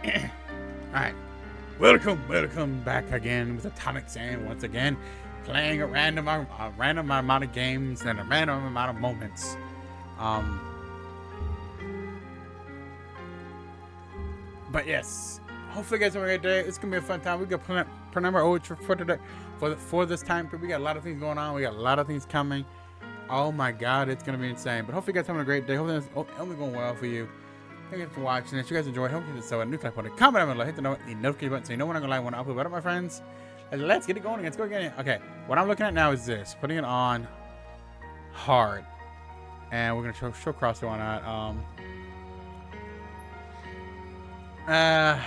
Alright. Welcome back again with Atomic Sand once again. Playing a random amount of games and a random amount of moments. But yes. Hopefully you guys have a great day. It's gonna be a fun time. We got Penumbra Overture for today for this time. We got a lot of things going on. We got a lot of things coming. Oh my god, it's gonna be insane. But hopefully you guys are having a great day. Hopefully it's only going well for you. Thank you for watching. If you guys enjoyed, hope you did so. A new type on it. Comment down below. Hit the notification button so you know when I'm gonna live when I upload. What up, my friends? Let's get it going. Let's go again. Okay, what I'm looking at now is this. Putting it on hard, and we're gonna show cross on that.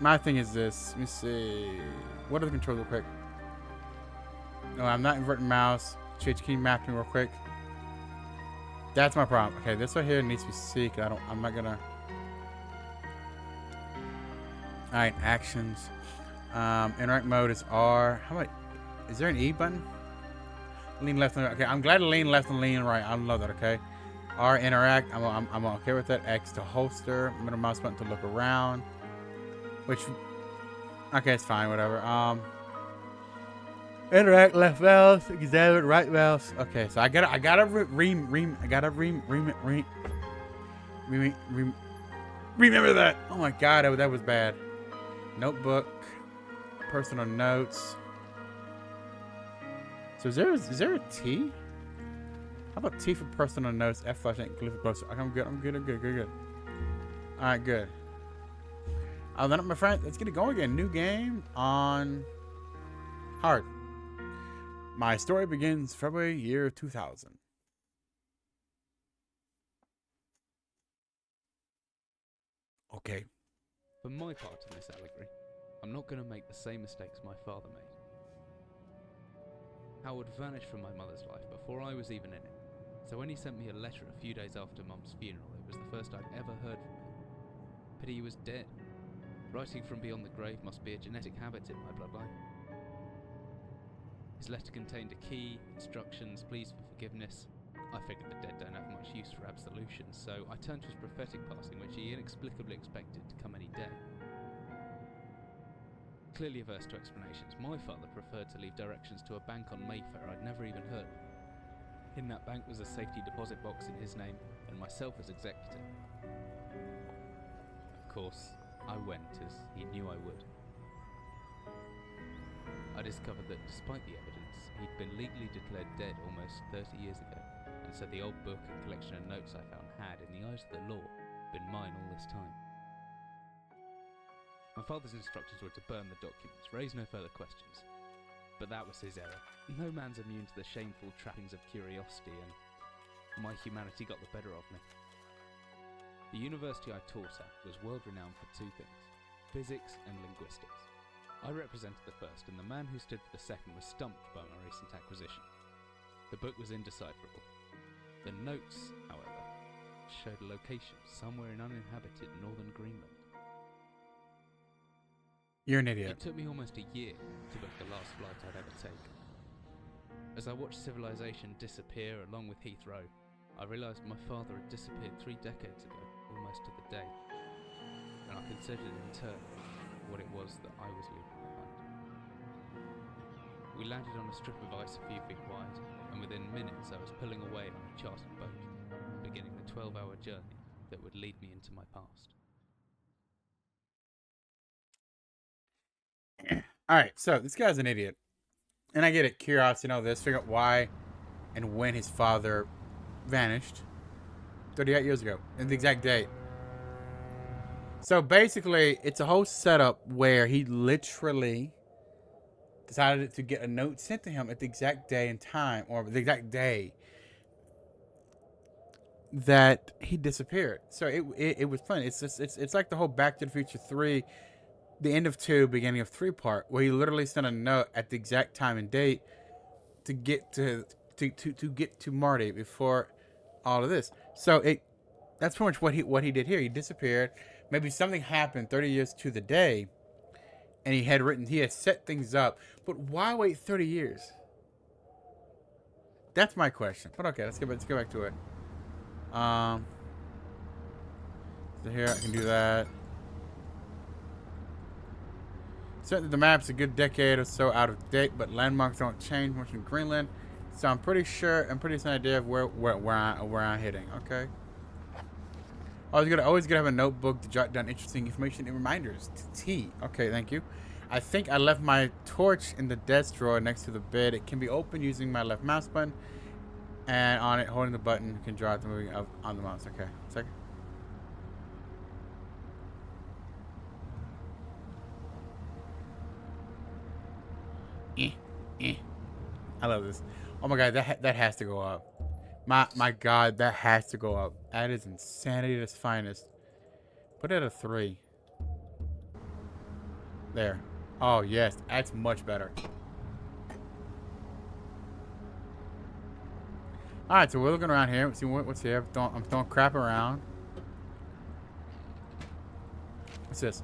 My thing is this. Let me see. What are the controls real quick? No, I'm not inverting mouse. Change key mapping real quick. That's my problem. Okay, this right here needs to be C. I'm not gonna. Alright, actions. Interact mode is R. How about? Is there an E button? Lean left and right. Okay, I'm glad to lean left and lean right. I love that. Okay. R interact. I'm okay with that. X to holster. Middle mouse button to look around. Which. Okay, it's fine. Whatever. Interact left mouse, examine right mouse. Okay, so I gotta remember that. Oh my god, that was bad. Notebook, personal notes. So is there a T? How about T for personal notes? F flash ain't for closer. I'm good. All right, good. Then my friend, let's get it going again. New game on hard. My story begins February year 2000. Okay. For my part in this allegory, I'm not going to make the same mistakes my father made. Howard vanished from my mother's life before I was even in it, so when he sent me a letter a few days after Mum's funeral, it was the first I'd ever heard from him. Pity he was dead. Writing from beyond the grave must be a genetic habit in my bloodline. His letter contained a key, instructions, pleas for forgiveness. I figured the dead don't have much use for absolution, so I turned to his prophetic passing, which he inexplicably expected to come any day. Clearly averse to explanations, my father preferred to leave directions to a bank on Mayfair I'd never even heard of. In that bank was a safety deposit box in his name, and myself as executor. Of course, I went, as he knew I would. I discovered that despite the evidence, he'd been legally declared dead almost 30 years ago, and so the old book and collection of notes I found had, in the eyes of the law, been mine all this time. My father's instructions were to burn the documents, raise no further questions. But that was his error. No man's immune to the shameful trappings of curiosity, and my humanity got the better of me. The university I taught at was world-renowned for two things: physics and linguistics. I represented the first, and the man who stood for the second was stumped by my recent acquisition. The book was indecipherable. The notes, however, showed a location somewhere in uninhabited northern Greenland. You're an idiot. It took me almost a year to book the last flight I'd ever take. As I watched civilization disappear along with Heathrow, I realised my father had disappeared 3 decades ago, almost to the day, and I considered in turn what it was that I was leaving behind. We landed on a strip of ice a few feet wide, and within minutes I was pulling away on a chartered boat, beginning the 12-hour journey that would lead me into my past. Alright, so this guy's an idiot. And I get it, curiosity and all this, figure out why and when his father vanished 38 years ago, and the exact date. So basically, it's a whole setup where he literally decided to get a note sent to him at the exact day and time, or the exact day that he disappeared. So it was fun. It's like the whole Back to the Future 3, the end of 2, beginning of 3 part, where he literally sent a note at the exact time and date to get to get to Marty before all of this. So that's pretty much what he did here. He disappeared. Maybe something happened 30 years to the day, and he had set things up. But why wait 30 years? That's my question. But okay, let's go back to it. So here I can do that. Certainly the map's a good decade or so out of date, but landmarks don't change much in Greenland. So I'm pretty certain idea of where I'm hitting. Okay. Always gonna have a notebook to jot down interesting information and reminders. T. Okay, thank you. I think I left my torch in the desk drawer next to the bed. It can be opened using my left mouse button, and on it, holding the button, you can draw it the moving up on the mouse. Okay, second. I love this. Oh my god, that has to go up. My god, that has to go up. That is insanity at its finest. Put it at a 3. There. Oh yes, that's much better. Alright, so we're looking around here. See what's here. I'm throwing crap around. What's this?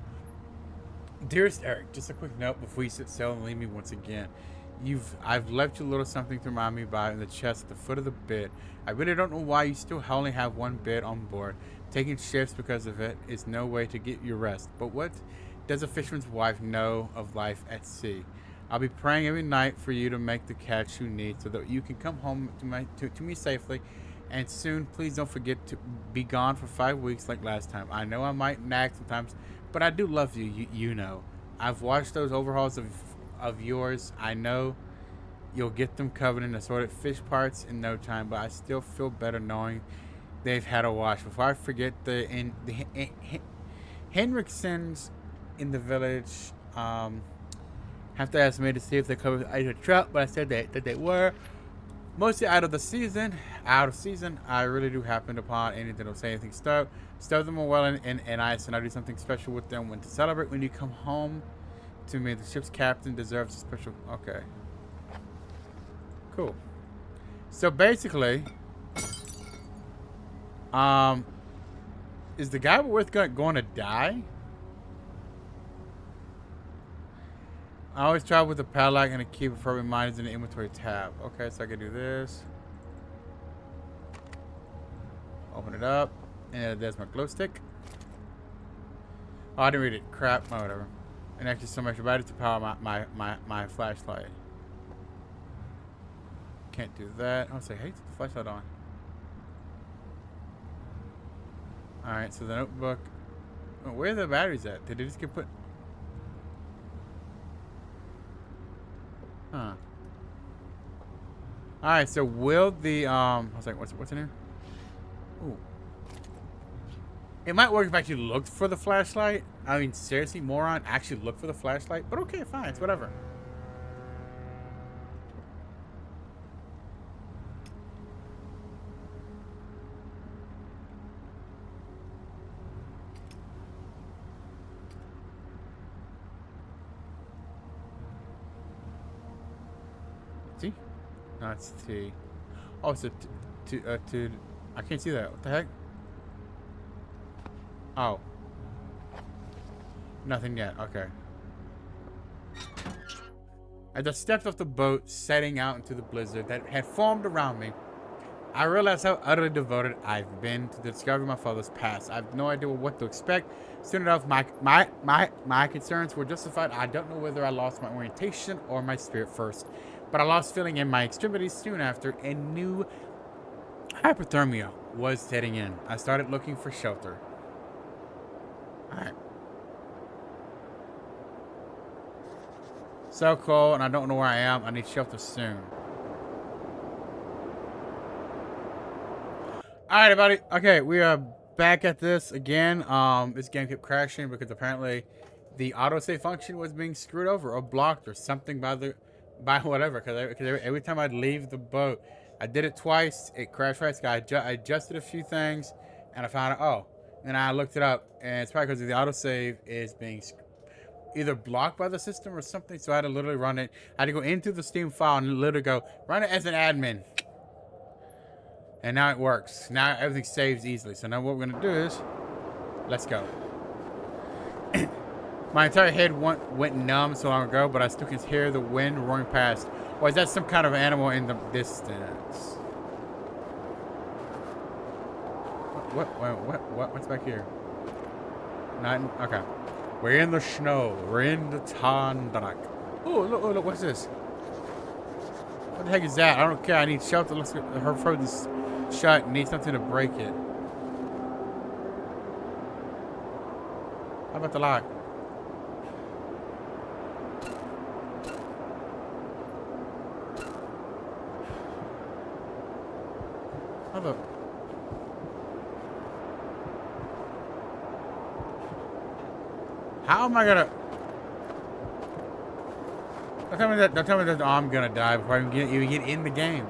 Dearest Eric, just a quick note before you sit still and leave me once again. I've left you a little something to remind me about in the chest at the foot of the bed. I really don't know why you still only have one bed on board. Taking shifts because of it is no way to get your rest. But what does a fisherman's wife know of life at sea? I'll be praying every night for you to make the catch you need so that you can come home to me safely. And soon, please don't forget to be gone for 5 weeks like last time. I know I might nag sometimes, but I do love you, you know. I've watched those overhauls of yours. I know you'll get them covered in assorted fish parts in no time, but I still feel better knowing they've had a wash. Before I forget, the Henriksons in the village have to ask me to see if they covered a trout, but I said that they were mostly out of season. I really do happen upon any that don't say anything. Stow them well in ice, and I'll do something special with them when to celebrate when you come home to me. The ship's captain deserves a special. Okay. Cool. So basically, is the guy we're with going to die? I always travel with a padlock and a key for reminders in the inventory tab. Okay, so I can do this. Open it up, and there's my glow stick. Oh, I didn't read it. Crap. Oh, whatever. And actually, so much battery to power my flashlight. Can't do that. I'll say, hey, put the flashlight on. Alright, so the notebook. Oh, where are the batteries at? Did they just get put? Huh. Alright, so will the I was like, what's in here? Ooh. It might work if I actually looked for the flashlight. I mean, seriously, moron, actually look for the flashlight. But okay, fine, it's whatever. T? No, it's T. Oh, it's a T. I can't see that. What the heck? Oh. Nothing yet. Okay. As I stepped off the boat, setting out into the blizzard that had formed around me, I realized how utterly devoted I've been to the discovery of my father's past. I have no idea what to expect. Soon enough, my concerns were justified. I don't know whether I lost my orientation or my spirit first, but I lost feeling in my extremities soon after, and new hypothermia was setting in. I started looking for shelter. Alright. So cold, and I don't know where I am. I need shelter soon. Alright, everybody. Okay, we are back at this again. This game kept crashing because apparently the autosave function was being screwed over or blocked or something by whatever. Because every time I'd leave the boat, I did it twice. It crashed twice. I adjusted a few things, and I found out. Oh. And I looked it up, and it's probably because the autosave is being either blocked by the system or something. So I had to literally run it. I had to go into the Steam file and literally go run it as an admin. And now it works. Now everything saves easily. So now what we're gonna do is, let's go. My entire head went numb so long ago, but I still can hear the wind roaring past. Or is that some kind of animal in the distance? What's back here? Nothing? Okay. We're in the snow. We're in the tundra. Oh, look, what's this? What the heck is that? I don't care. I need shelter. Let's get her frozen shut. Need something to break it. How about the lock? How the... How am I gonna... Don't tell me that I'm gonna die before I even get in the game.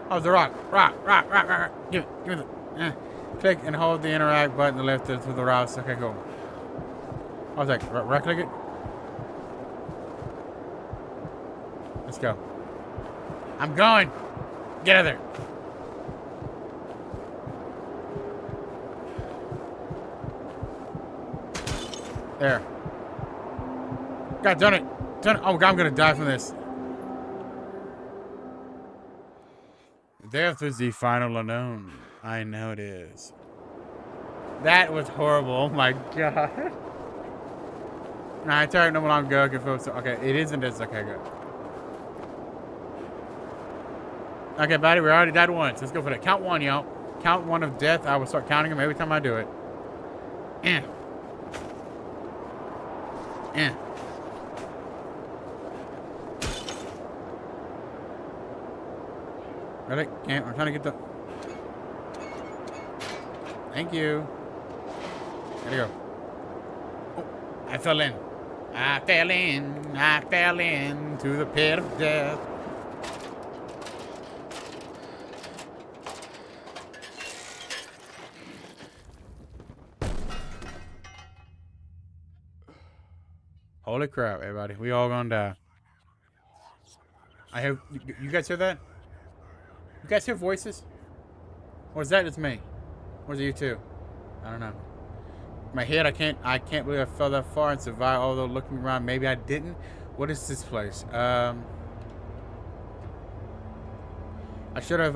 Oh, the rock. Rock. Give me the... Click and hold the interact button to lift it through the routes. Okay, cool. I was like, right click it. Let's go. I'm going. Get out of there. There. God, done it. Oh, God, I'm going to die from this. Death is the final unknown. I know it is. That was horrible. Oh, my God. Nah, it's alright. No more long ago. Okay, it isn't this. Okay, good. Okay, buddy, we already died once. Let's go for that. Count one, y'all. Count one of death. I will start counting them every time I do it. Really? Can't. I'm trying to get the... Thank you. There you go. Oh, I fell in. I fell in to the pit of death. Holy crap, everybody. We all gonna die. I have... You guys hear that? You guys hear voices? Or is that just me? Or is it you too? I don't know. My head, I can't believe I fell that far and survived, although looking around, maybe I didn't. What is this place? I should have,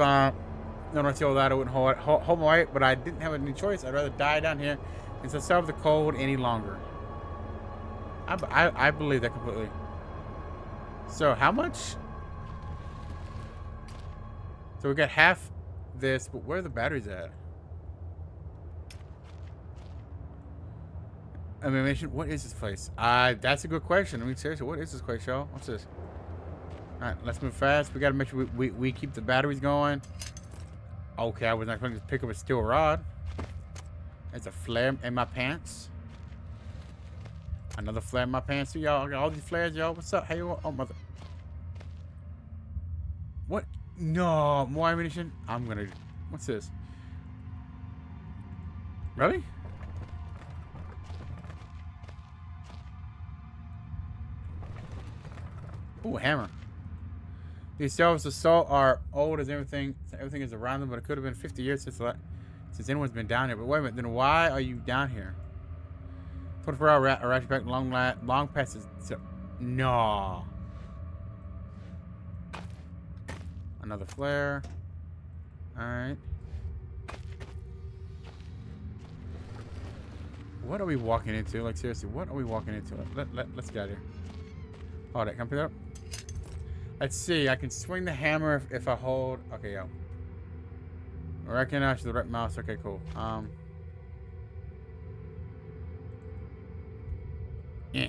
known until that I wouldn't hold my weight, but I didn't have any choice. I'd rather die down here than to survive the cold any longer. I believe that completely. So, how much? So, we got half this, but where are the batteries at? I mean, what is this place? That's a good question. I mean, seriously, what is this place, y'all? What's this? Alright, let's move fast. We gotta make sure we keep the batteries going. Okay, I was not going to pick up a steel rod. There's a flare in my pants. Another flare in my pants. See, y'all, I got all these flares, y'all. What's up? Hey, oh, mother. What? No, more ammunition? I'm gonna... What's this? Really? Ooh, a hammer. These shelves of salt are old as everything. Everything is around them, but it could have been 50 years since anyone's been down here. But wait a minute, then why are you down here? 24-hour ratchet back long passes. No. Another flare. Alright. What are we walking into? Like, seriously, what are we walking into? Let's get out of here. Hold it. Come pick it up. Let's see. I can swing the hammer if I hold. Okay, yo. Recognize the right mouse. Okay, cool. Yeah.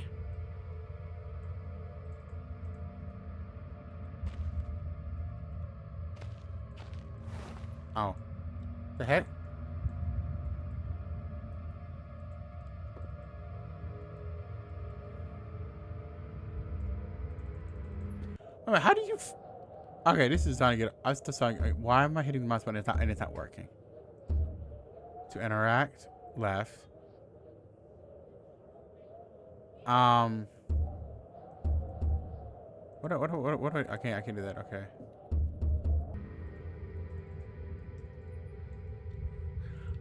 Oh. The heck? Oh, how do you... Okay, this is trying to get... I was just saying, why am I hitting the mouse button and it's not working? To interact, left. What I can't do that. Okay.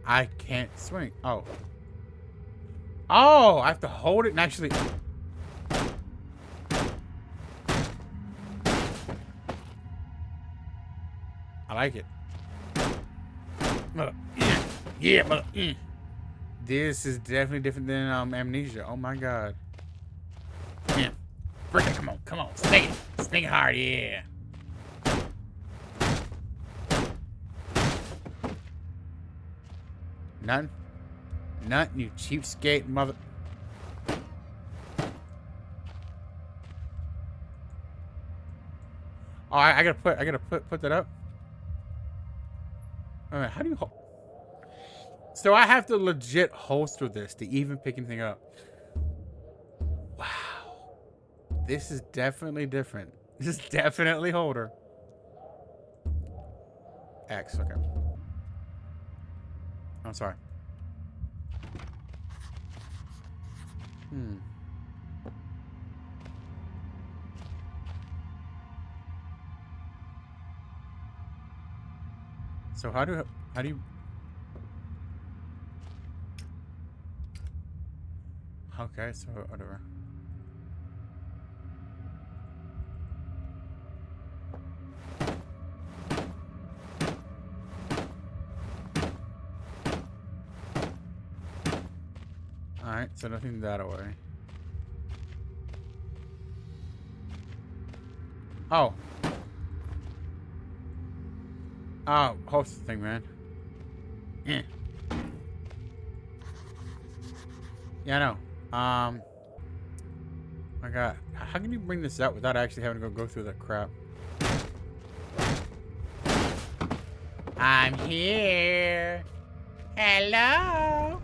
I can't swing. Oh. Oh, I have to hold it and actually... I like it. Yeah, mother. This is definitely different than Amnesia. Oh my god. Yeah. Break it. Come on. Sting it. Sting it hard, yeah. None, you cheapskate mother. Oh, I gotta put that up. All right, how do you hold? So I have to legit holster this to even pick anything up. Wow, this is definitely different. This is definitely holder. X, okay. I'm sorry. So how do you? Okay, so whatever. Alright, so nothing that away. Oh. Oh, host thing, man. Yeah. Yeah, I know. My god. How can you bring this out without actually having to go through that crap? I'm here. Hello.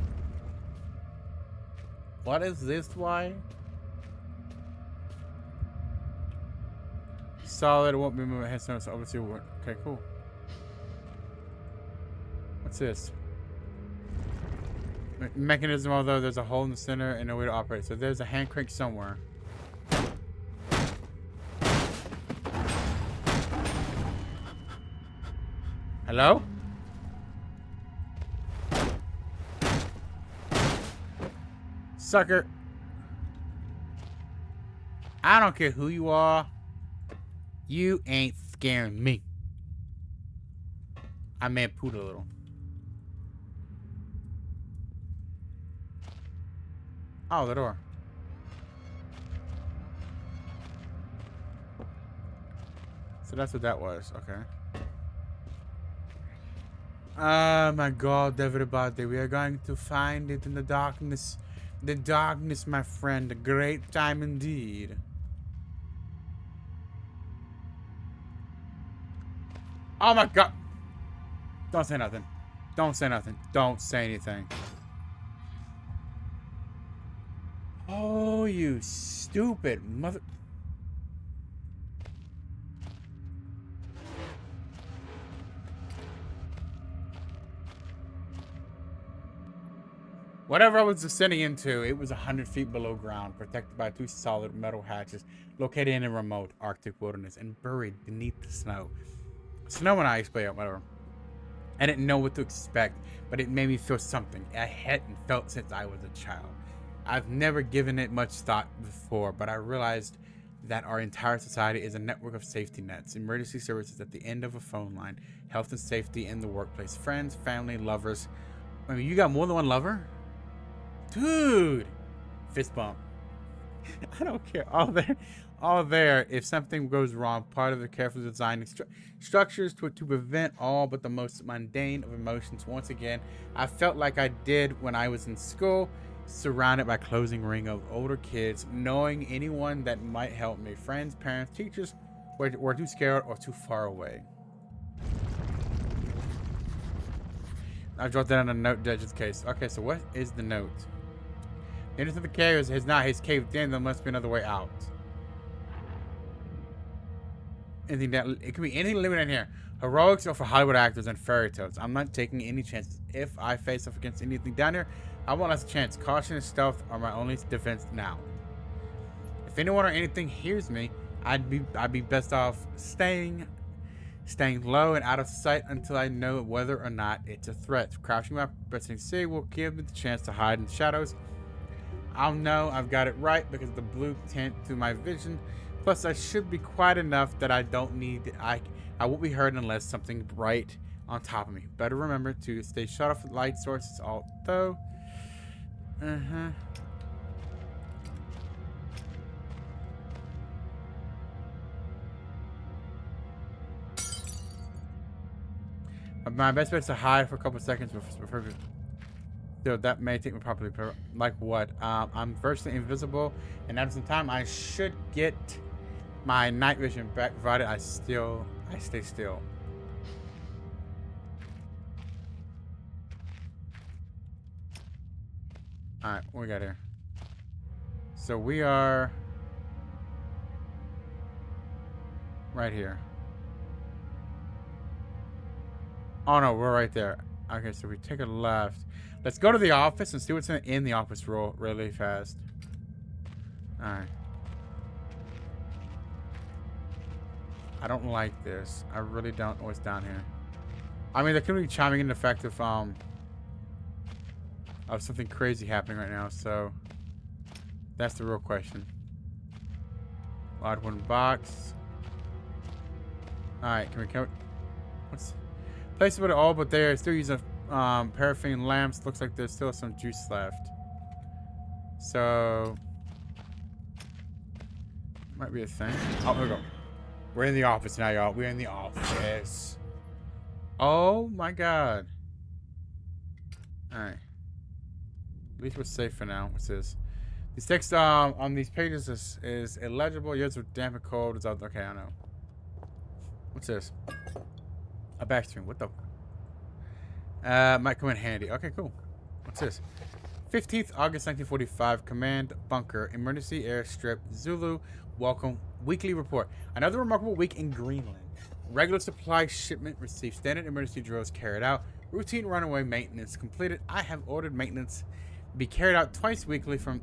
What is this? Why? Solid. It won't be moving head. So obviously, okay, cool. What's this? Mechanism, although there's a hole in the center and no way to operate. So there's a hand crank somewhere. Hello? Sucker. I don't care who you are. You ain't scaring me. I may have pooed a little. Oh, the door. So that's what that was. Okay. Oh my god, everybody. We are going to find it in the darkness. The darkness, my friend. A great time indeed. Oh my god. Don't say nothing. Don't say nothing. Don't say anything. Oh, you stupid mother... Whatever I was descending into, it was 100 feet below ground, protected by 2 solid metal hatches, located in a remote Arctic wilderness and buried beneath the snow. Snow and ice, but yeah, whatever. I didn't know what to expect, but it made me feel something I hadn't felt since I was a child. I've never given it much thought before, but I realized that our entire society is a network of safety nets, emergency services at the end of a phone line, health and safety in the workplace, friends, family, lovers. I mean, you got more than one lover? Dude! Fist bump. I don't care. All there. If something goes wrong, part of the carefully designed structures to prevent all but the most mundane of emotions. Once again, I felt like I did when I was in school, surrounded by a closing ring of older kids, knowing anyone that might help me. Friends, parents, teachers were too scared or too far away. I jot that on a note just in case. Okay, so what is the note? The entrance of the cave is not. He's caved in. There must be another way out. Anything that it could be anything living in here. Heroics are for Hollywood actors and fairy tales. I'm not taking any chances. If I face off against anything down here, I want last chance. Caution and stealth are my only defense now. If anyone or anything hears me, I'd be best off staying low and out of sight until I know whether or not it's a threat. Crouching up, pressing C will give me the chance to hide in the shadows. I'll know I've got it right because of the blue tint to my vision. Plus, I should be quiet enough that I don't need. I won't be heard unless something bright on top of me. Better remember to stay shut off with light sources. Although, Uh-huh. My best bet is to hide for a couple seconds before. Still, that may take me properly. Like what? I'm virtually invisible, and at some time I should get my night vision back, provided I stay still. All right, what we got here? So we are right here. Oh no, we're right there. Okay, so we take a left. Let's go to the office and see what's in the office really fast. Alright. I don't like this. I really don't know what's down here. I mean, there could be chiming in the fact of something crazy happening right now, so that's the real question. Odd one box. Alright, can we what's place about it all, but they're still using paraffin lamps. Looks like there's still some juice left. So might be a thing. Oh, here we go. We're in the office now, y'all. We're in the office. Oh my god. Alright. At least we're safe for now. What's this? These text on these pages is illegible. Yours are damp and cold. It's out. Okay, I know. What's this? A back stream. What the? Might come in handy. Okay, cool. What's this? 15th August 1945. Command Bunker. Emergency Airstrip. Zulu. Welcome. Weekly report. Another remarkable week in Greenland. Regular supply shipment received. Standard emergency drills carried out. Routine runaway maintenance completed. I have ordered maintenance be carried out twice weekly from.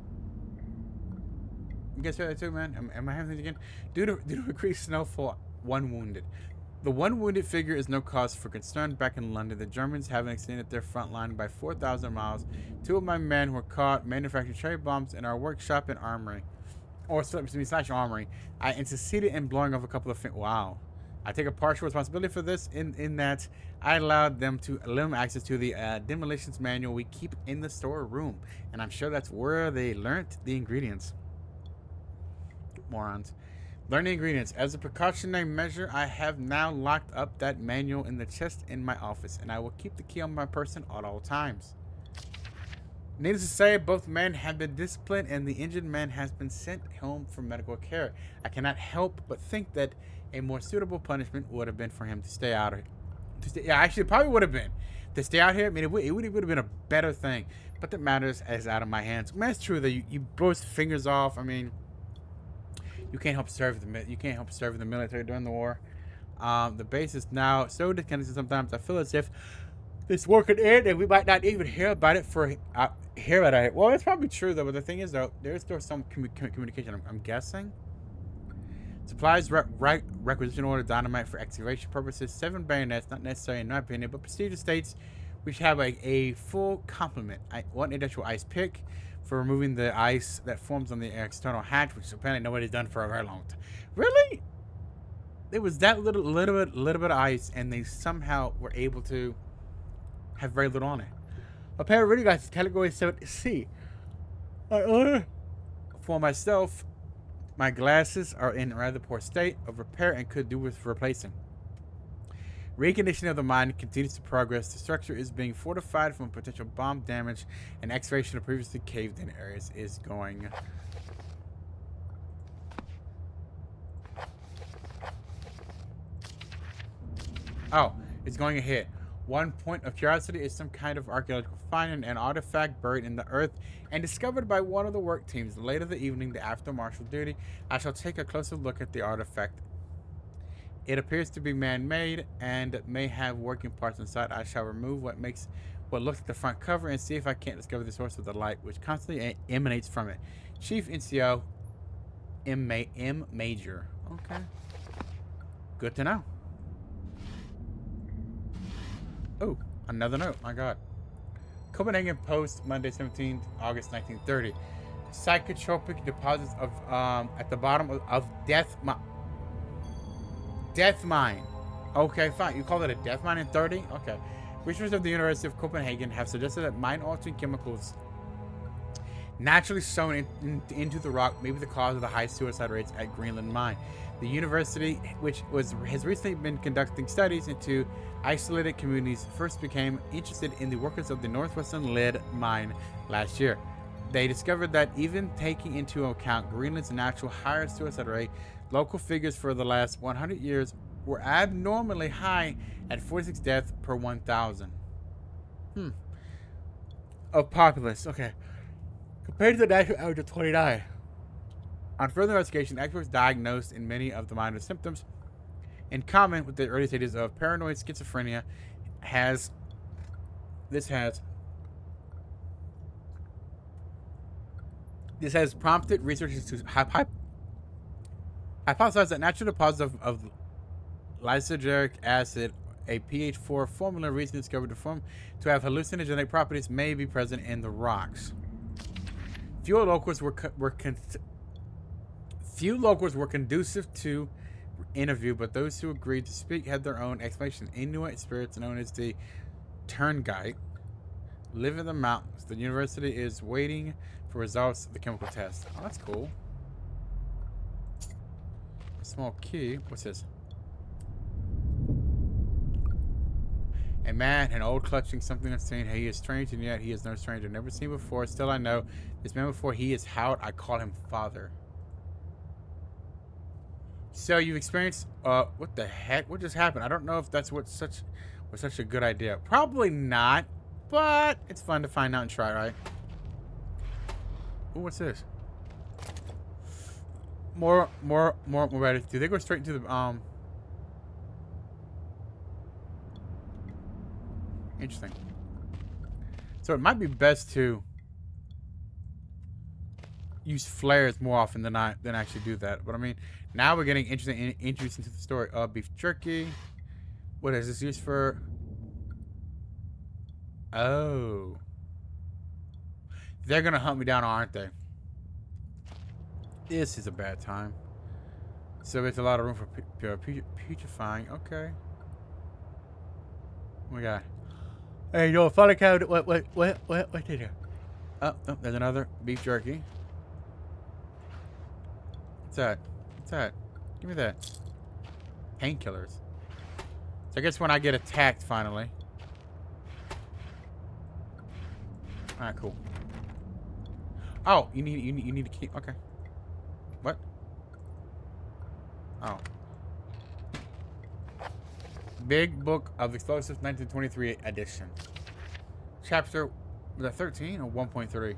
You guys hear that too, man? Am I having things again? Due to increased snowfall, one wounded. The one wounded figure is no cause for concern. Back in London, the Germans haven't extended their front line by 4,000 miles. 2 of my men were caught manufacturing cherry bombs in our workshop and armory. Or slash armory. I interceded in blowing off a couple of wow. I take a partial responsibility for this in that I allowed them to limit access to the demolitions manual we keep in the storeroom. And I'm sure that's where they learnt the ingredients. Morons. Learn the ingredients. As a precautionary measure, I have now locked up that manual in the chest in my office, and I will keep the key on my person at all times. Needless to say, both men have been disciplined, and the injured man has been sent home for medical care. I cannot help but think that a more suitable punishment would have been for him to stay out of here. Yeah, actually, it probably would have been. To stay out here, I mean, it would have been a better thing. But the matter is out of my hands. Man, it's true that you blow his fingers off. I mean, you can't help serve the military during the war. The base is now so disconnected sometimes. I feel as if this war could end and we might not even hear about it Well, it's probably true though. But the thing is though, there's still some communication. I'm guessing. Supplies requisition order dynamite for excavation purposes. 7 bayonets, not necessary in my opinion, but procedure states we should have a full complement. 1 industrial ice pick for removing the ice that forms on the external hatch, which apparently nobody's done for a very long time. Really? It was that little bit of ice, and they somehow were able to have very little on it. A pair of reading glasses, category 7C. I order for myself. My glasses are in a rather poor state of repair and could do with replacing. Reconditioning of the mine continues to progress. The structure is being fortified from potential bomb damage, and excavation of previously caved-in areas is going. Oh, it's going ahead. One point of curiosity is some kind of archaeological finding, an artifact buried in the earth and discovered by one of the work teams. Later the evening, after martial duty, I shall take a closer look at the artifact. It appears to be man-made and may have working parts inside. I shall remove what looks like the front cover and see if I can't discover the source of the light, which constantly emanates from it. Chief NCO M. Major. Okay. Good to know. Oh, another note. My God. Copenhagen Post, Monday, 17th August 1930. Psychotropic deposits of at the bottom of Death Mine. Okay, fine. You call it a death mine in 30? Okay. Researchers of the University of Copenhagen have suggested that mine-altering chemicals naturally sewn into the rock, may be the cause of the high suicide rates at Greenland Mine. The university, which has recently been conducting studies into isolated communities, first became interested in the workers of the Northwestern Lead Mine last year. They discovered that even taking into account Greenland's natural higher suicide rate, local figures for the last 100 years were abnormally high at 46 deaths per 1,000. Of populace, okay. Compared to the national average of 29. On further investigation, experts diagnosed in many of the minor symptoms in common with the early stages of paranoid schizophrenia has prompted researchers to hypothesize that natural deposits of lysergic acid, a pH4 formula recently discovered to have hallucinogenic properties, may be present in the rocks. Few locals were conducive to interview, but those who agreed to speak had their own explanation. Inuit spirits known as the Turnguite live in the mountains. The university is waiting for results of the chemical test. Oh, that's cool. A small key. What's this? A man, an old clutching something unseen. He is strange, and yet he is no stranger. Never seen before. Still, I know this man before. He is Howard. I call him Father. So you've experienced. What the heck? What just happened? I don't know if that's was such a good idea. Probably not, but it's fun to find out and try, right? Ooh, what's this? More ready. Do they go straight into the Interesting. So it might be best to use flares more often than actually do that. But I mean, now we're getting introduced into the story. Beef jerky. What is this used for? Oh. They're gonna hunt me down, aren't they? This is a bad time. So there's a lot of room for putrefying. Okay. Oh my god. Hey, no, funny cow. What did you? Oh, there's another beef jerky. What's that? What's that? Give me that. Painkillers. So I guess when I get attacked finally. Alright, cool. Oh, you need to keep. Okay. What? Oh. Big Book of Explosives, 1923 edition. Chapter, was that 13 or 1.3?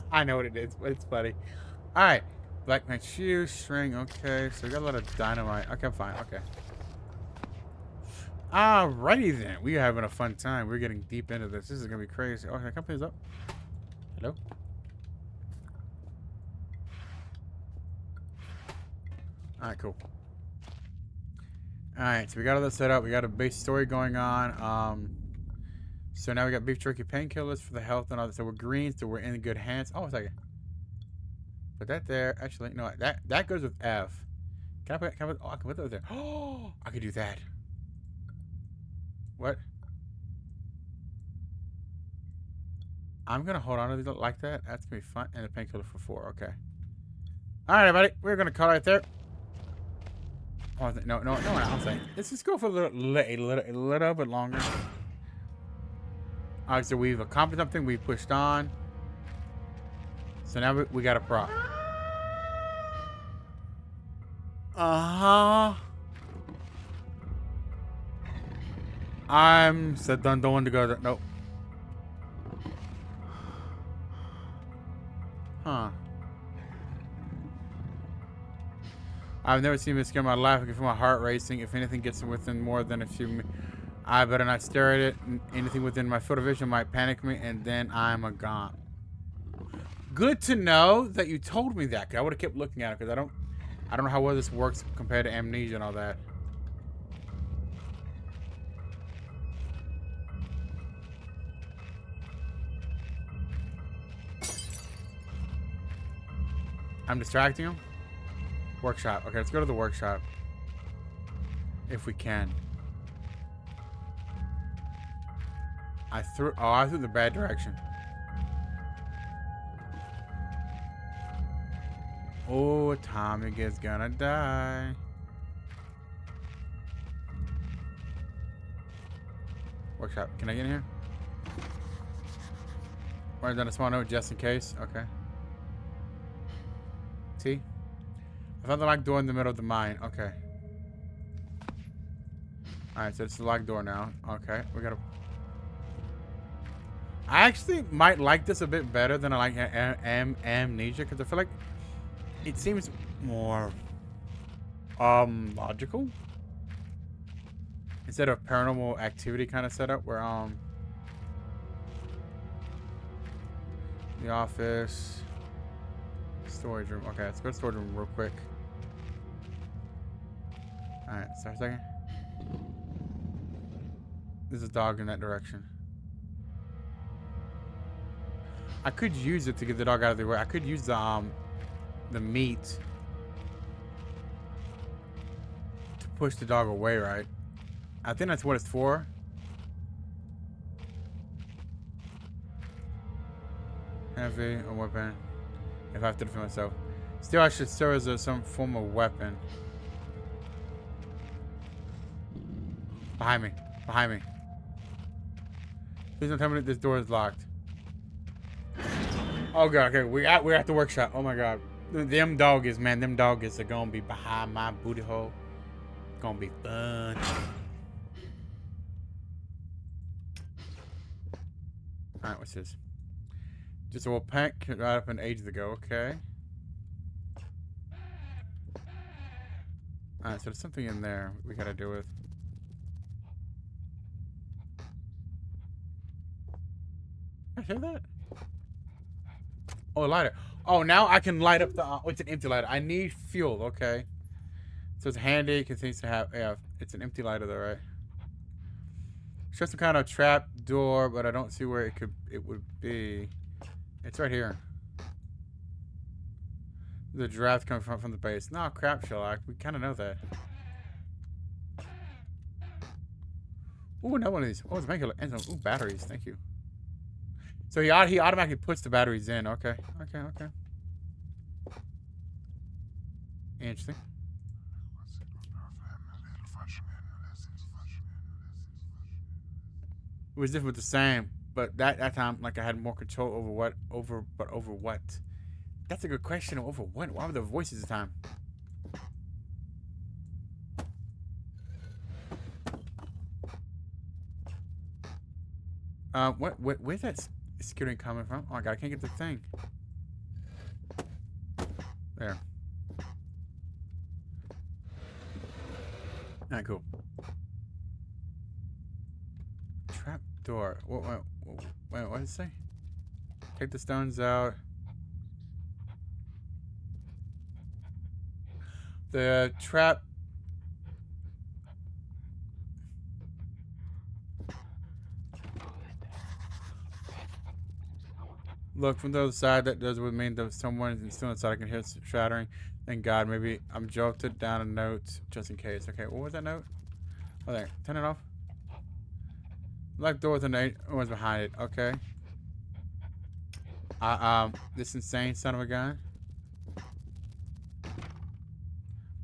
I know what it is, but it's funny. Alright. Black Knight shoe, string, okay. So we got a lot of dynamite. Okay, fine, okay. Alrighty then. We're having a fun time. We're getting deep into this. This is gonna be crazy. Okay, company's up. Hello? Alright, cool. Alright, so we got all that set up. We got a base story going on. So now we got beef jerky painkillers for the health and all that. So we're green, so we're in good hands. Oh, a second. Put that there. Actually, no, that goes with F. Can I put oh, I can put that there. Oh, I could do that. What? I'm gonna hold on to these like that. That's gonna be fun. And a painkiller for 4. Okay. Alright, everybody. We're gonna call right there. Oh, no one else. Let's just go for a little bit longer. Alright, so we've accomplished something. We've pushed on. So now we got a prop. I'm said don't want to go there. Nope. Huh. I've never seen this scare my life. I can feel my heart racing. If anything gets within more than a few minutes, I better not stare at it. Anything within my field of vision might panic me, and then I'm a gone. Good to know that you told me that, because I would have kept looking at it, because I don't know how well this works compared to amnesia and all that. I'm distracting him? Workshop. Okay, let's go to the workshop. If we can. I threw the bad direction. Oh, Tommy is gonna die. Workshop. Can I get in here? Write down a small note just in case. Okay. See? I found the locked door in the middle of the mine. Okay. Alright, so it's the locked door now. Okay, we gotta... I actually might like this a bit better than I like Amnesia, because I feel like it seems more logical instead of paranormal activity kind of setup where the office, storage room. Okay, let's go to storage room real quick. All right, start a second. There's a dog in that direction. I could use it to get the dog out of the way. I could use the meat to push the dog away, right? I think that's what it's for. Heavy, a weapon. If I have to defend myself. Still, I should serve as some form of weapon. Behind me. Behind me. Please don't tell me that this door is locked. Oh god, okay, we're at the workshop. Oh my god. Them doggies, man, them doggies are gonna be behind my booty hole. Gonna be fun. Alright, what's this? Just a little pack right up an ages ago, okay. Alright, so there's something in there we gotta deal with. Can I hear that? Oh, a lighter. Oh, now I can light up the... it's an empty lighter. I need fuel, okay. So it's handy. It continues to have... Yeah, it's an empty lighter though, right? Show some kind of trap door, but I don't see where it would be. It's right here. The draft coming from the base. No, crap, Sherlock. We kind of know that. Ooh, another one of these. Oh, it's making ooh, batteries. Thank you. So he automatically puts the batteries in. Okay. Okay, okay. Interesting. It was different, but the same. But that time, like I had more control over what? Over what? That's a good question. Over what? Why were the voices this time? Where's that security coming from? Oh my god, I can't get the thing. There. Alright, cool. Trap door. Wait, what did it say? Take the stones out. The trap. Look from the other side. That does what mean that someone is still inside. I can hear it shattering. Thank God. Maybe I'm jolted down a note just in case. Okay, what was that note? Oh, there. Turn it off. Locked door with an 8 was behind it. Okay. This insane son of a gun.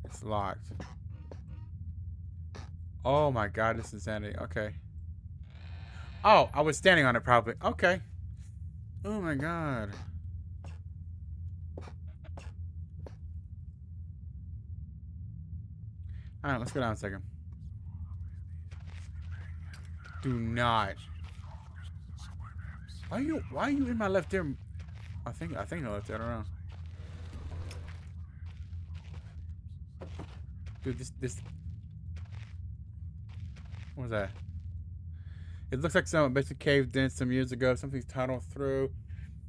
It's locked. Oh my god, this is insanity. Okay. Oh, I was standing on it probably. Okay. Oh my god. Alright, let's go down a second. Do not. Why are you in my left ear? I think I left ear. I don't know. Dude, this what was that? It looks like someone basically caved in some years ago. Something's tunneled through.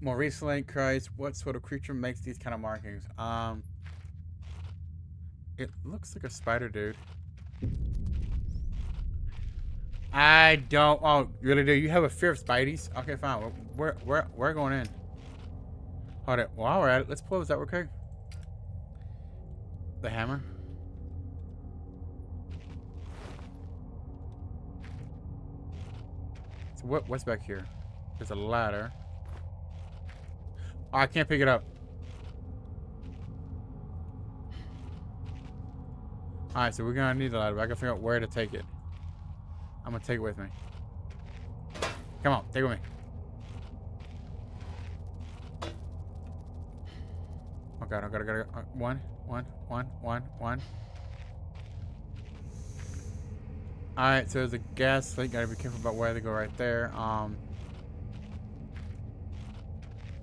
More recently, Christ, what sort of creature makes these kind of markings? It looks like a spider, dude. I don't. Oh, really? Do you have a fear of spideys? Okay, fine. We're going in. Hold it. While we're at it, let's pull this out real quick. The hammer. So what's back here? There's a ladder. Oh, I can't pick it up. Alright, so we're gonna need a ladder, but I gotta figure out where to take it. I'm gonna take it with me. Come on, take it with me. Oh god, I gotta. One. Alright, so there's a gas leak. Gotta be careful about where they go right there.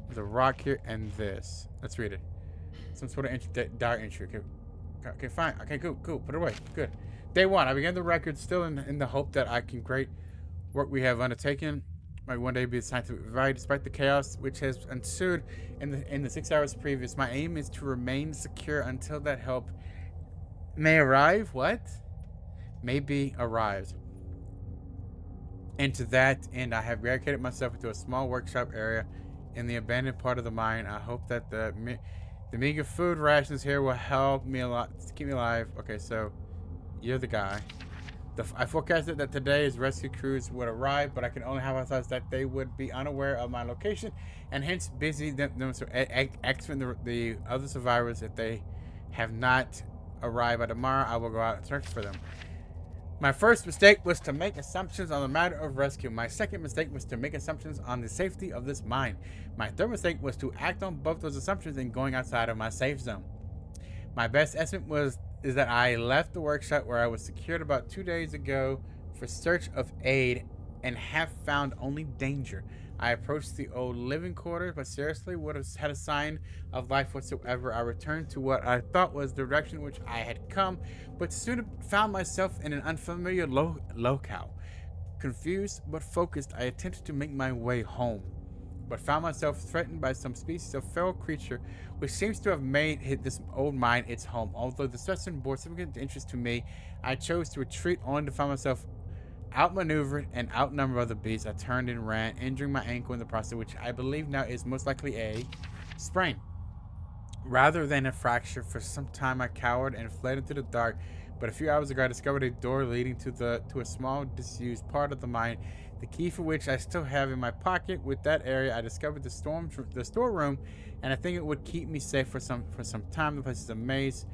There's a rock here and this. Let's read it. Some sort of dire entry. Okay, fine. Okay, cool. Put it away. Good. Day 1. I began the record still in the hope that I can great work we have undertaken might one day be a scientific variety. Despite the chaos which has ensued in the 6 hours previous, my aim is to remain secure until that help may arrive. What? May be arrived. And to that end, I have barricaded myself into a small workshop area in the abandoned part of the mine. I hope that the meager food rations here will help me a lot to keep me alive. Okay, so you're the guy. I forecasted that today's rescue crews would arrive, but I can only hypothesize that they would be unaware of my location and hence busy exfilling the other survivors. If they have not arrived by tomorrow, I will go out and search for them. My first mistake was to make assumptions on the matter of rescue. My second mistake was to make assumptions on the safety of this mine. My third mistake was to act on both those assumptions in going outside of my safe zone. My best estimate is that I left the workshop where I was secured about 2 days ago for search of aid and have found only danger. I approached the old living quarters, but seriously would have had a sign of life whatsoever. I returned to what I thought was the direction in which I had come, but soon found myself in an unfamiliar locale. Confused but focused, I attempted to make my way home, but found myself threatened by some species of feral creature which seems to have made this old mine its home. Although the threat bore significant interest to me, I chose to retreat only to find myself outmaneuvered and outnumbered by the beasts. I turned and ran, injuring my ankle in the process, which I believe now is most likely a sprain rather than a fracture. For some time I cowered and fled into the dark, but a few hours ago I discovered a door leading to a small disused part of the mine, the key for which I still have in my pocket. With that area, I discovered the storeroom, and I think it would keep me safe for some time. The place is a maze.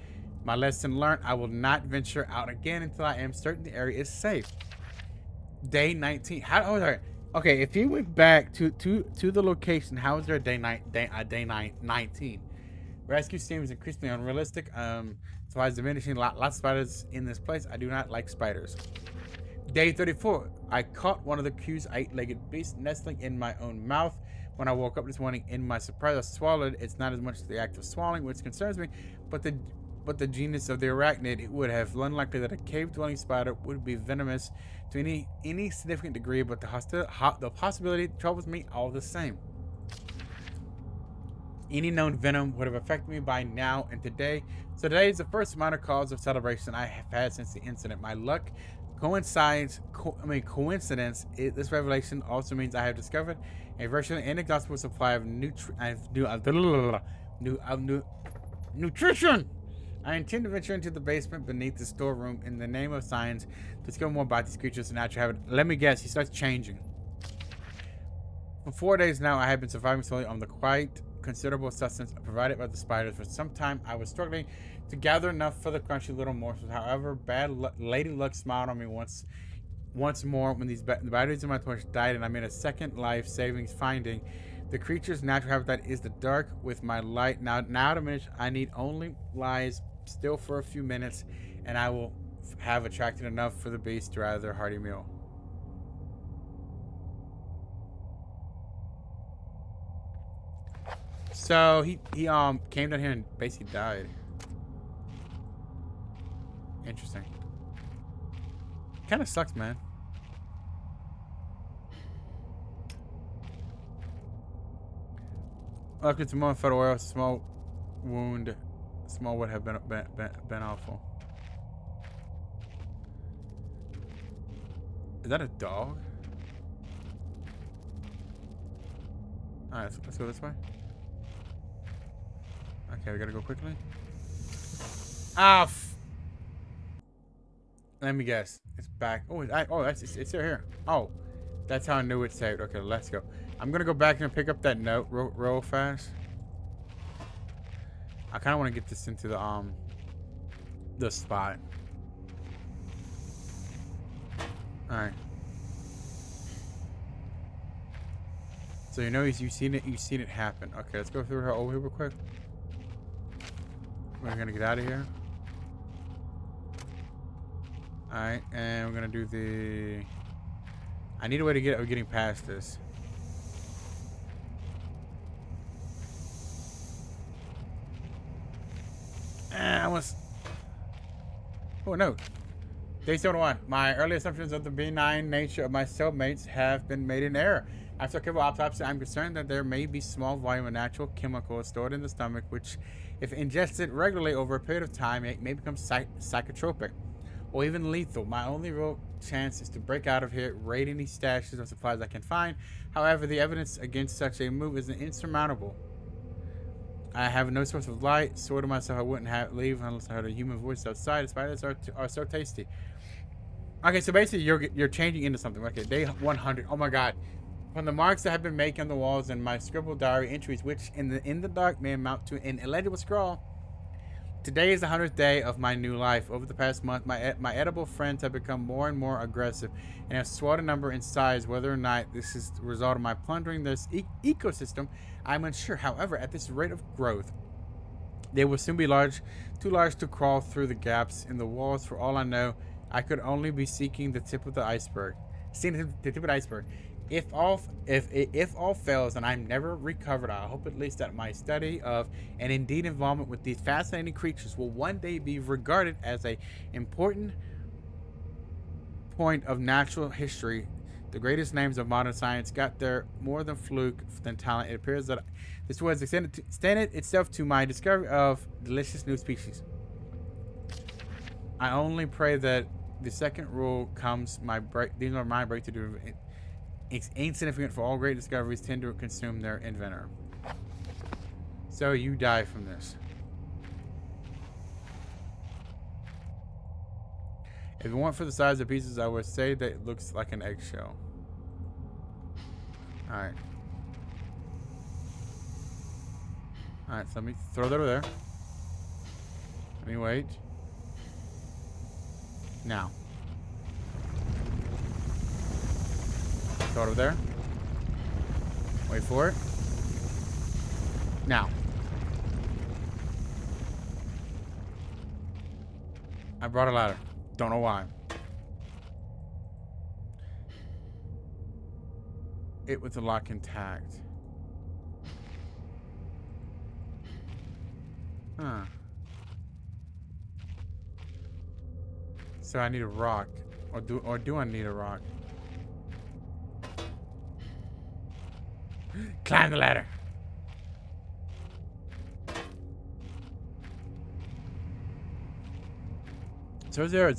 My lesson learned: I will not venture out again until I am certain the area is safe. Day 19. Okay, if you went back to the location, how is there a day 19? Rescue seems increasingly unrealistic. So I was diminishing lots of spiders in this place. I do not like spiders. Day 34. I caught one of the Q's 8-legged beasts nestling in my own mouth. When I woke up this morning, in my surprise, I swallowed. It's not as much the act of swallowing which concerns me, but the genus of the arachnid. It would have unlikely that a cave-dwelling spider would be venomous to any significant degree, but the possibility troubles me all the same. Any known venom would have affected me by now, and today is the first minor cause of celebration I have had since the incident. My luck coincidence. This revelation also means I have discovered a virtually inexhaustible supply of nutrition. I intend to venture into the basement beneath the storeroom in the name of science to discover more about these creatures and natural habit. Let me guess, he starts changing. For 4 days now, I have been surviving solely on the quite considerable sustenance provided by the spiders. For some time, I was struggling to gather enough for the crunchy little morsels. However, Lady Luck smiled on me once more when the batteries in my torch died, and I made a second life savings finding. The creature's natural habitat is the dark. With my light now diminished, I need only lies still for a few minutes, and I will have attracted enough for the beast to rather their hearty meal. So he came down here and basically died. Interesting. Kind of sucks, man. Look, it's more fed oil. Small wound. Small would have been awful. Is that a dog? Alright, let's go this way. Okay, we gotta go quickly. Ah, let me guess. It's back. Oh, it's still here. Oh, that's how I knew it's saved. Okay, let's go. I'm gonna go back and pick up that note real fast. I kind of want to get this into the spot. Alright. So you know you've seen it happen. Okay, let's go through her over here real quick. We're gonna get out of here. Alright, and we're gonna do the... I need a way to get getting past this. I was... Oh no. Day 71. My early assumptions of the benign nature of my cellmates have been made in error. After a careful autopsy, I'm concerned that there may be small volume of natural chemicals stored in the stomach, which, if ingested regularly over a period of time, may become psychotropic, or even lethal. My only real chance is to break out of here, raid any stashes of supplies I can find. However, the evidence against such a move is insurmountable. I have no source of light. Swore to myself I wouldn't leave unless I heard a human voice outside. Spiders are so tasty. Okay, so basically you're changing into something. Okay, day 100. Oh my god. From the marks that have been making on the walls and my scribbled diary entries, which in the dark may amount to an illegible scrawl. Today is the 100th day of my new life. Over the past month, my edible friends have become more and more aggressive and have swelled in number and size. Whether or not this is the result of my plundering this ecosystem, I'm unsure. However, at this rate of growth, they will soon be too large to crawl through the gaps in the walls. For all I know, I could only be seeking the tip of the iceberg. If all fails and I'm never recovered, I hope at least that my study of and indeed involvement with these fascinating creatures will one day be regarded as an important point of natural history. The greatest names of modern science got there more than fluke than talent. It appears that this was extended itself to my discovery of delicious new species. I only pray that the second rule comes. These are my breakthrough. It's insignificant, for all great discoveries tend to consume their inventor. So you die from this. If it weren't for the size of pieces, I would say that it looks like an eggshell. Alright. Alright, so let me throw that over there. Let me wait. Now. Throw it over there. Wait for it. Now. I brought a ladder. Don't know why. It was a lock intact. Huh. So I need a rock. Or do I need a rock? Climb the ladder. So was there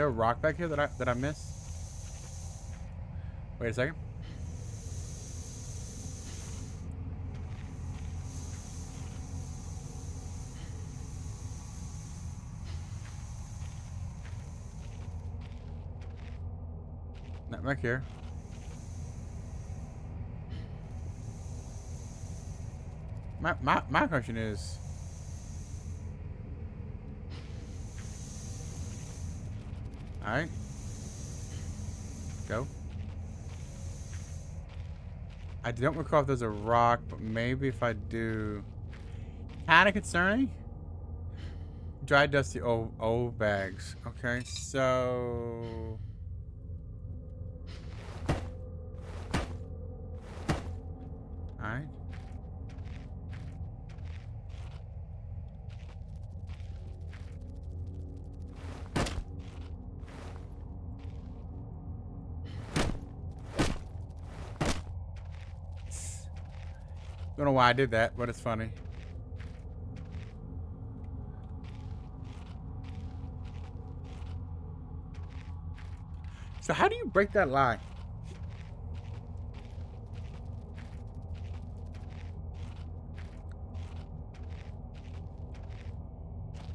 a rock back here that I missed? Wait a second. Not back here. My question is, all right, go. I don't recall if there's a rock, but maybe if I do, kind of concerning. Dry, dusty old bags. Okay, so. All right. Don't know why I did that, but it's funny. So how do you break that lie?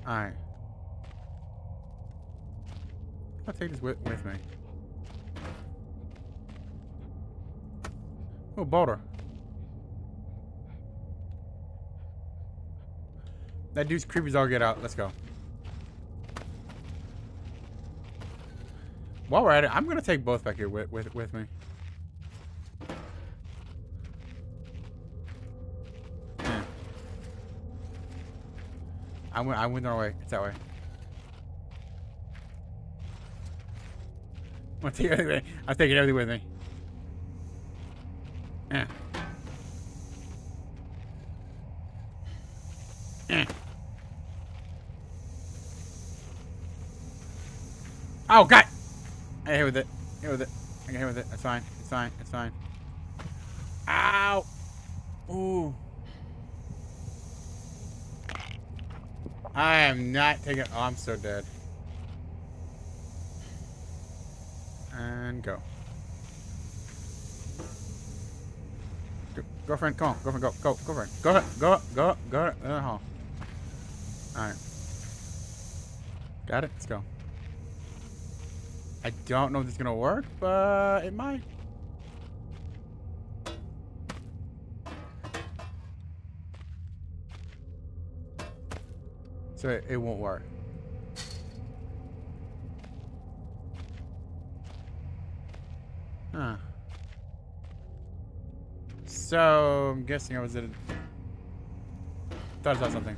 Alright. I'll take this with me. Oh, boulder. That dude's creepy as all get out. Let's go. While we're at it, I'm gonna take both back here with me. Yeah. I went the wrong way. It's that way. I'm taking everything. I'm taking everything with me. Yeah. Oh God! I hit with it. Hit with it. I get hit with it. It's fine. It's fine. It's fine. Ow! Ooh. I am not taking. Oh, I'm so dead. And go. Girlfriend, come on. Girlfriend, go. Go. Girlfriend. Go. Go. Go. Go. All right. Got it. Let's go. I don't know if this is gonna work, but it might. So it won't work. Huh. So I'm guessing I was at a... Thought I saw something.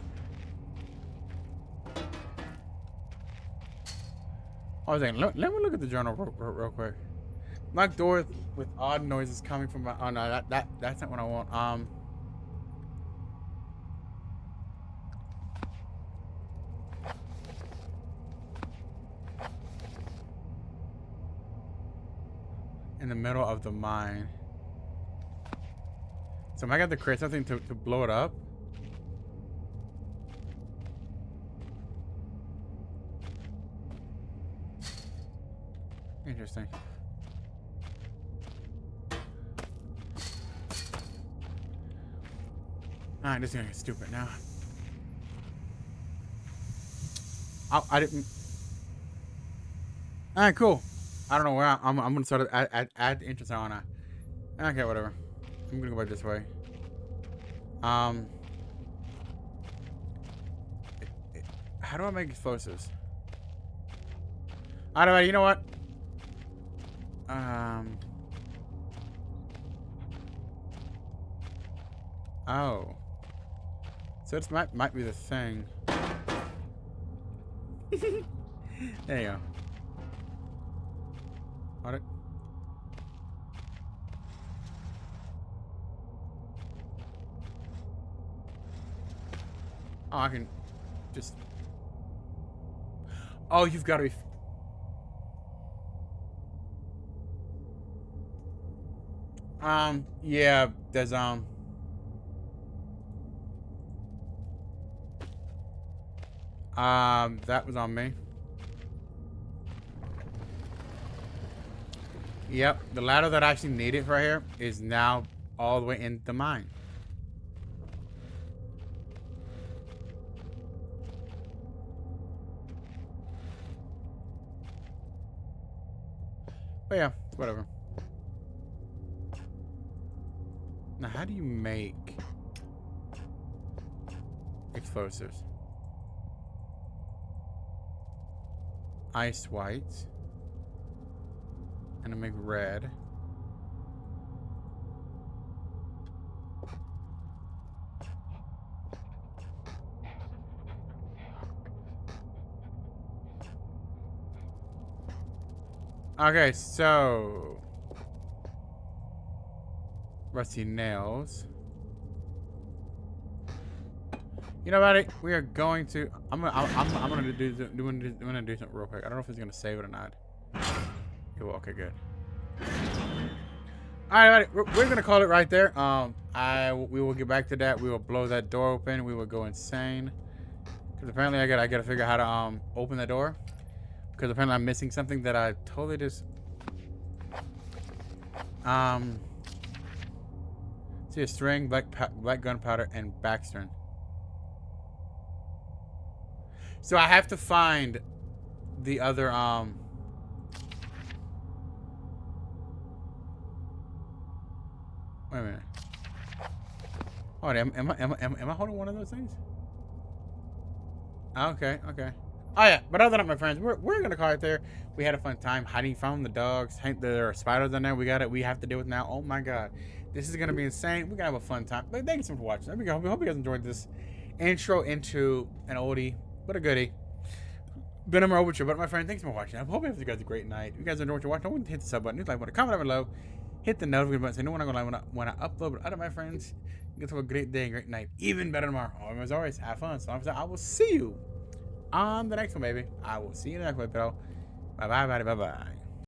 I was thinking, let me look at the journal real quick. Locked doors with odd noises coming from my... Oh no, that's not what I want. In the middle of the mine. So am I got to create something to blow it up? Interesting. Alright, this is gonna get stupid now. Oh, I didn't. Alright, cool. I don't know where I'm gonna start to add the interest on that. Okay, whatever. I'm gonna go back this way. How do I make explosives? Alright, you know what? Oh. So this might be the thing. There you go. Got it. Oh, I can just... Oh, you've got to be... Yeah, there's, that was on me. Yep, the ladder that I actually needed right here is now all the way in the mine. But yeah, whatever. Now, how do you make explosives? Ice white. And I make red. Okay, so rusty nails. You know what? We are going to. I'm gonna do something real quick. I don't know if it's gonna save it or not. It will. Okay, good. All right, we're gonna call it right there. We will get back to that. We will blow that door open. We will go insane. Because apparently I gotta figure out how to open the door. Because apparently I'm missing something that I totally just see a string, black gunpowder, and backstring. So I have to find the other wait a minute. Oh, am I holding one of those things? Okay, okay. Oh yeah, but other than that, my friends, we're gonna call it there. We had a fun time hiding from the dogs. There are spiders in there. We got it. We have to deal with now. Oh my god, this is gonna be insane. We're gonna have a fun time. But thank you so much for watching. I hope you guys enjoyed this intro into an oldie, but a goodie. Penumbra Overture. But my friend, thanks for watching. I hope you guys a great night. If you guys enjoy what you're watching, don't hit the sub button, hit the like button, comment down below, hit the notification button so you know when I go live when I upload. But other my friends, you guys have a great day and great night. Even better tomorrow. As always, have fun. So I will see you on the next one, baby. I will see you in the next one, bro. Bye bye, bye bye.